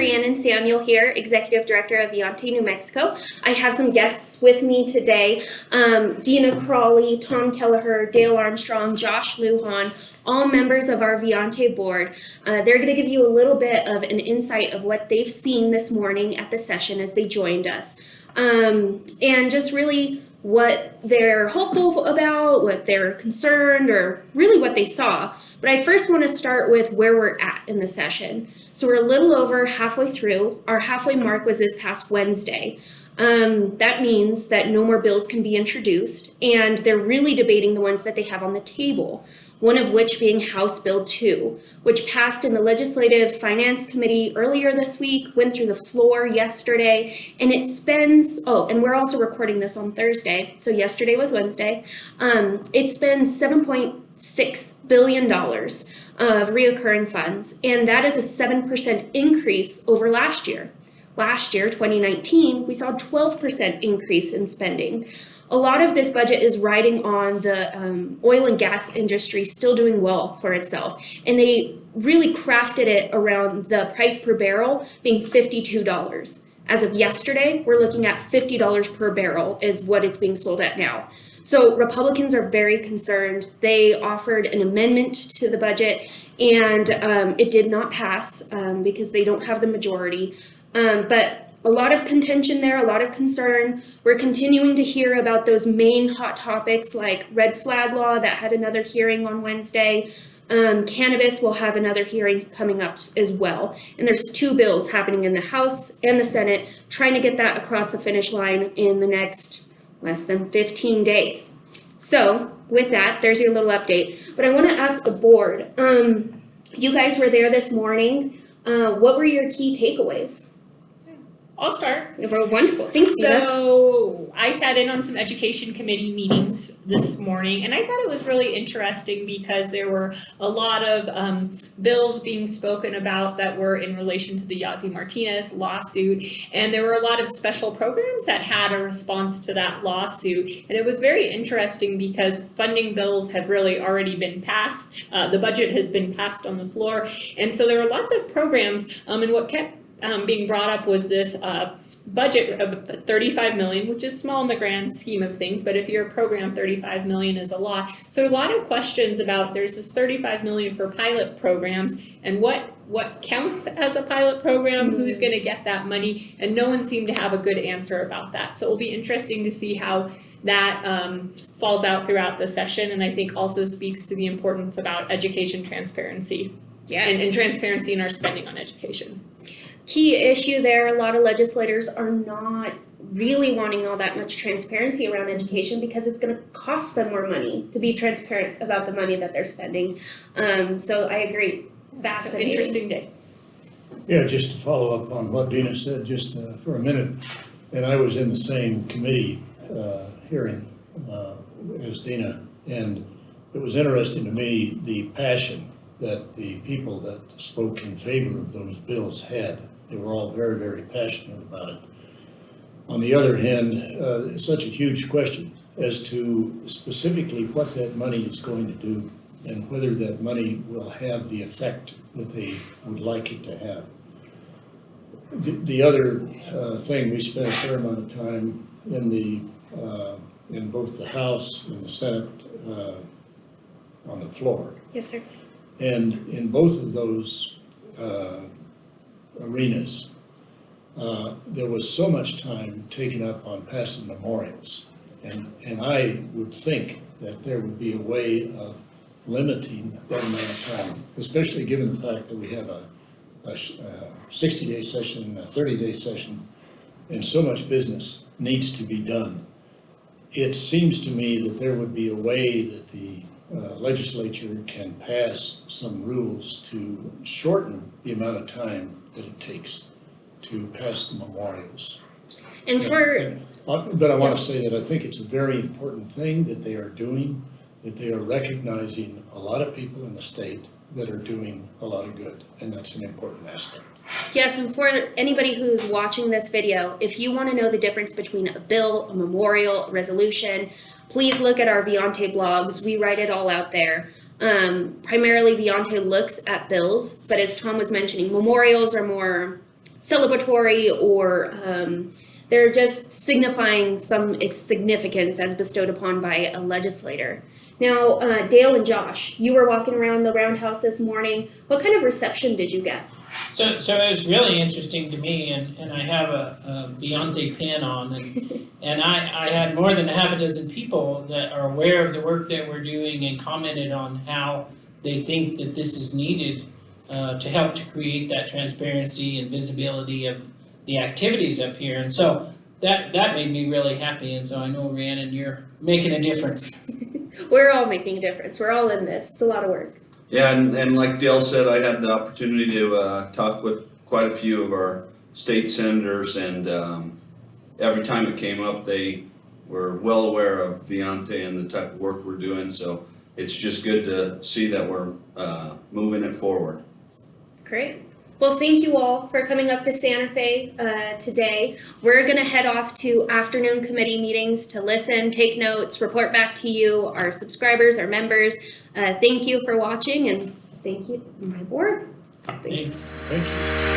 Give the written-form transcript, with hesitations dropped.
Rhiannon Samuel here, Executive Director of Viante, New Mexico. I have some guests with me today, Deena Crawley, Tom Keleher, Dale Armstrong, Josh Lujan, all members of our Viante board. They're going to give you a little bit of an insight of what they've seen this morning at the session as they joined us, and just really what they're hopeful about, what they're concerned, or really what they saw. But I first want to start with where we're at in the session. So we're a little over halfway through. Our halfway mark was this past Wednesday. That means that no more bills can be introduced, and they're really debating the ones that they have on the table, one of which being House Bill 2, which passed in the Legislative Finance Committee earlier this week, went through the floor yesterday, and it spends, and we're also recording this on Thursday, so yesterday was Wednesday, it spends $7.6 billion of reoccurring funds, and that is a 7% increase over last year. Last year, 2019, we saw a 12% increase in spending. A lot of this budget is riding on the oil and gas industry still doing well for itself, and they really crafted it around the price per barrel being $52. As of yesterday, we're looking at $50 per barrel is what it's being sold at now. So Republicans are very concerned. They offered an amendment to the budget, and it did not pass because they don't have the majority. But a lot of contention there, a lot of concern. We're continuing to hear about those main hot topics like red flag law that had another hearing on Wednesday. Cannabis will have another hearing coming up as well. And there's 2 bills happening in the House and the Senate trying to get that across the finish line in the next less than 15 days. So with that, there's your little update. But I want to ask the board, you guys were there this morning. What were your key takeaways? I'll start. Wonderful. Thanks. So I sat in on some education committee meetings this morning, and I thought it was really interesting because there were a lot of bills being spoken about that were in relation to the Yazzie Martinez lawsuit, and there were a lot of special programs that had a response to that lawsuit. And it was very interesting because funding bills have really already been passed. The budget has been passed on the floor, and so there were lots of programs, and what kept being brought up was this budget of $35 million, which is small in the grand scheme of things, but if you're a program, $35 million is a lot. So a lot of questions about there's this $35 million for pilot programs, and what counts as a pilot program, who's going to get that money, and no one seemed to have a good answer about that. So it'll be interesting to see how that falls out throughout the session, and I think also speaks to the importance about education transparency. Yes. And transparency in our spending on education. Key issue there, a lot of legislators are not really wanting all that much transparency around education because it's going to cost them more money to be transparent about the money that they're spending. So I agree. Fascinating. Interesting day. Yeah, just to follow up on what Deena said just for a minute, and I was in the same committee hearing as Deena, and it was interesting to me the passion that the people that spoke in favor of those bills had. They were all very, very passionate about it. On the other hand, it's such a huge question as to specifically what that money is going to do and whether that money will have the effect that they would like it to have. The other thing, we spent a fair amount of time in both the House and the Senate on the floor. Yes, sir. And in both of those arenas, there was so much time taken up on passing memorials. And I would think that there would be a way of limiting that amount of time, especially given the fact that we have a 60-day session and a 30-day session, and so much business needs to be done. It seems to me that there would be a way that the legislature can pass some rules to shorten the amount of time that it takes to pass the memorials. But I want to say that I think it's a very important thing that they are doing, that they are recognizing a lot of people in the state that are doing a lot of good, and that's an important aspect. Yes, and for anybody who's watching this video, if you want to know the difference between a bill, a memorial, a resolution, please look at our Viante blogs. We write it all out there. Primarily, Viante looks at bills, but as Tom was mentioning, memorials are more celebratory or they're just signifying some significance as bestowed upon by a legislator. Now, Dale and Josh, you were walking around the Roundhouse this morning. What kind of reception did you get? So it was really interesting to me, and I have a Viante pin on, and I had more than half a dozen people that are aware of the work that we're doing and commented on how they think that this is needed to help to create that transparency and visibility of the activities up here. And so that made me really happy, and so I know, Rhiannon, you're making a difference. We're all making a difference. We're all in this. It's a lot of work. Yeah, and like Dale said, I had the opportunity to talk with quite a few of our state senators, and every time it came up, they were well aware of Viante and the type of work we're doing, so it's just good to see that we're moving it forward. Great. Well, thank you all for coming up to Santa Fe today. We're going to head off to afternoon committee meetings to listen, take notes, report back to you, our subscribers, our members. Thank you for watching, and thank you, my board. Thanks. Thank you.